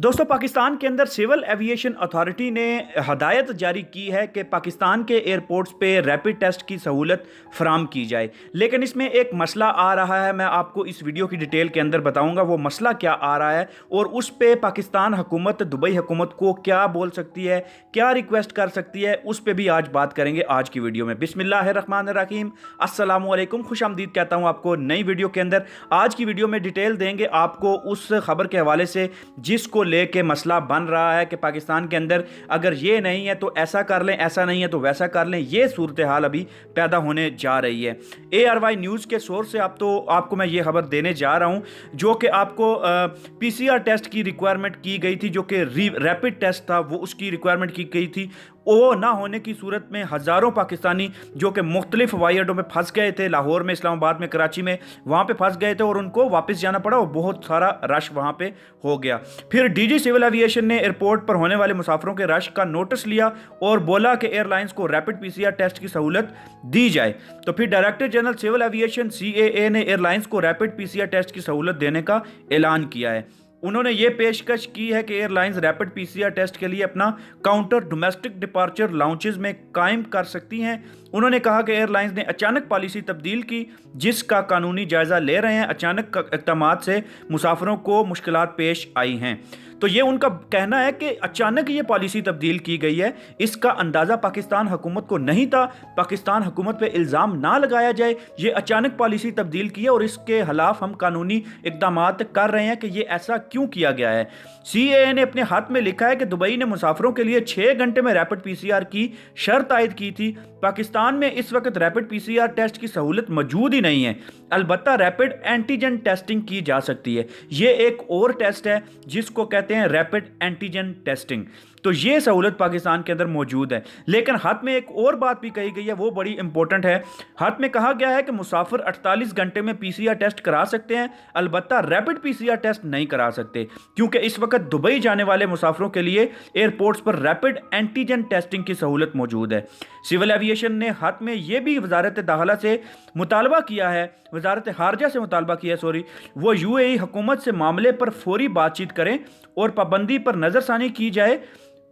दोस्तों, पाकिस्तान के अंदर सिविल एविएशन अथॉरिटी ने हदायत जारी की है कि पाकिस्तान के एयरपोर्ट्स पे रैपिड टेस्ट की सहूलत फराम की जाए। लेकिन इसमें एक मसला आ रहा है, मैं आपको इस वीडियो की डिटेल के अंदर बताऊंगा वो मसला क्या आ रहा है और उस पे पाकिस्तान हुकूमत दुबई हुकूमत को क्या बोल सकती है, क्या रिक्वेस्ट कर सकती है, उस पर भी आज बात करेंगे आज की वीडियो में। बिस्मिल्लाहिर्रहमानिर्रहीम, अस्सलाम वालेकुम, खुशामदीद कहता हूँ आपको नई वीडियो के अंदर। आज की वीडियो में डिटेल देंगे आपको उस खबर के हवाले से जिसको लेके मसला बन रहा है कि पाकिस्तान के अंदर अगर ये नहीं है तो ऐसा कर लें, ऐसा नहीं है तो वैसा कर लें। ये सूरत हाल अभी पैदा होने जा रही है। ARY न्यूज़ के सोर्स से आपको मैं ये खबर देने जा रहा हूँ, जो कि आपको PCR टेस्ट की रिक्वायरमेंट की गई थी, जो कि रैपिड टेस्ट था, वो उसकी रिक्वायरमेंट की गई थी। वो ना होने की सूरत में हज़ारों पाकिस्तानी जो कि मुख्तलिफ हवाई अड्डों में फंस गए थे, लाहौर में, इस्लामाबाद में, कराची में, वहाँ पे फंस गए थे और उनको वापस जाना पड़ा और बहुत सारा रश वहाँ पे हो गया। फिर DG सिविल एविएशन ने एयरपोर्ट पर होने वाले मुसाफिरों के रश का नोटिस लिया और बोला कि एयरलाइंस को रैपिड PCR टेस्ट की सहूलत दी जाए। तो फिर director general civil aviation CAA ने एयरलाइंस को रैपिड PCR टेस्ट की सहूलत देने का ऐलान किया है। उन्होंने ये पेशकश की है कि एयरलाइंस रैपिड PCR टेस्ट के लिए अपना काउंटर डोमेस्टिक डिपार्चर लाउंजेस में कायम कर सकती हैं। उन्होंने कहा कि एयरलाइंस ने अचानक पॉलिसी तब्दील की, जिसका कानूनी जायजा ले रहे हैं। अचानक इक़दामात से मुसाफिरों को मुश्किलात पेश आई हैं। तो ये उनका कहना है कि अचानक ये पॉलिसी तब्दील की गई है, इसका अंदाज़ा पाकिस्तान हुकूमत को नहीं था। पाकिस्तान हुकूमत पे इल्ज़ाम ना लगाया जाए, ये अचानक पॉलिसी तब्दील की है और इसके खिलाफ हम कानूनी इक़दामात कर रहे हैं कि ये ऐसा क्यों किया गया है। CAA ने अपने हाथ में लिखा है कि दुबई ने मुसाफिरों के लिए 6 घंटे में रैपिड PCR की शर्त आयद की थी। पाकिस्तान में इस वक्त रैपिड PCR टेस्ट की सहूलत मौजूद ही नहीं है। अलबत्ता रैपिड एंटीजन टेस्टिंग की जा सकती है। ये एक और टेस्ट है जिसको कहते हैं रैपिड एंटीजन टेस्टिंग। तो ये सहूलत पाकिस्तान के अंदर मौजूद है। लेकिन हाथ में एक और बात भी कही गई है, वो बड़ी इंपॉर्टेंट है। हाथ में कहा गया है कि मुसाफिर 48 घंटे में PCR टेस्ट करा सकते हैं, अलबत्ता रैपिड PCR टेस्ट नहीं करा सकते, क्योंकि इस वक्त दुबई जाने वाले मुसाफिरों के लिए एयरपोर्ट्स पर रैपिड एंटीजन टेस्टिंग की सहूलत मौजूद है। सिविल एविएशन ने हाथ में यह भी वजारत दाखिला से मुतालबा किया है, वजारत खारजा से मुतालबा किया वो UAE हुकूमत से मामले पर फौरी बातचीत करें और पाबंदी पर नजरसानी की जाए,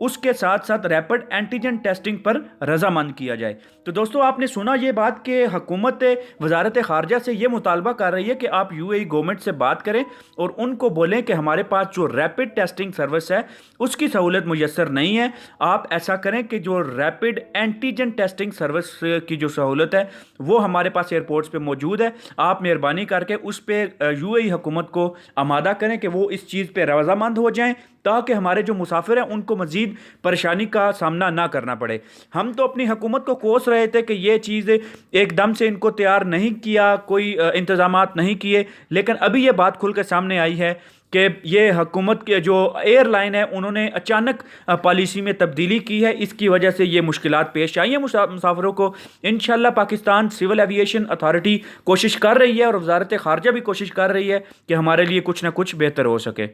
उसके साथ साथ रैपिड एंटीजन टेस्टिंग पर रजामंद किया जाए। तो दोस्तों, आपने सुना ये बात कि हुकूमत वजारत खारजा से ये मुतालबा कर रही है कि आप UAE गवर्नमेंट से बात करें और उनको बोलें कि हमारे पास जो रैपिड टेस्टिंग सर्विस है उसकी सहूलत मुयस्सर नहीं है। आप ऐसा करें कि जो रैपिड एंटीजन टेस्टिंग सर्विस की जो सहूलत है वो हमारे पास एयरपोर्ट्स पर मौजूद है। आप मेहरबानी करके उस पर UAE हुकूमत को आमादा करें कि वो इस चीज़ पर रजामंद हो जाएँ, ताकि हमारे जो मुसाफिर हैं उनको मज़ीद परेशानी का सामना ना करना पड़े। हम तो अपनी हुकूमत को कोस रहे थे कि ये चीज़ एकदम से इनको तैयार नहीं किया, कोई इंतज़ामात नहीं किए, लेकिन अभी ये बात खुल के सामने आई है कि ये हुकूमत के जो एयरलाइन है उन्होंने अचानक पॉलिसी में तब्दीली की है। इसकी वजह से ये मुश्किलात पेश आई हैं मुसाफिरों को। इंशाल्लाह पाकिस्तान सिविल एविएशन अथॉरिटी कोशिश कर रही है और वजारत खारजा भी कोशिश कर रही है कि हमारे लिए कुछ ना कुछ बेहतर हो सके।